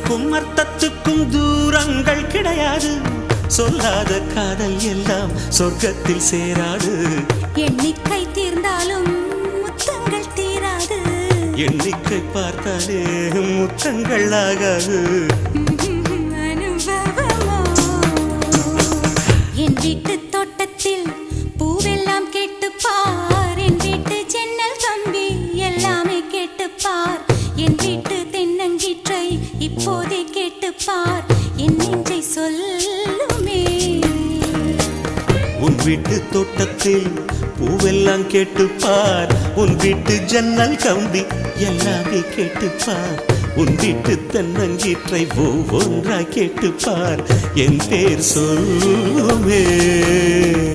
அர்த்தத்துக்கும் அர்த்தத்துக்கும் தூரங்கள் கிடையாது. சொல்லாத காதல் எல்லாம் சொர்க்கத்தில் சேராது. எண்ணிக்கை தீர்ந்தாலும் முத்தங்கள் தீராது. எண்ணிக்கை பார்த்தாலே முத்தங்கள் ஆகாது. என் வீட்டு தோட்டத்தில் பூவெல்லாம் கேட்டுப்பார். என் வீட்டு ஜன்னல் கம்பி எல்லாமே கேட்டுப்பார். என் வீட்டு தென்னங்கீற்றை இப்போதே கேட்டுப்பார். என் நெஞ்சை சொல்லுமே. உன் வீட்டு தோட்டத்தில் பூவெல்லாம் கேட்டுப்பார். உன் வீட்டு ஜன்னல் கம்பி எல்லாமே கேட்டுப்பார். உன் வீட்டு தென்னங்கீற்றை ஒவ்வொன்றா கேட்டுப்பார். என் பேர் சொல்லுமே.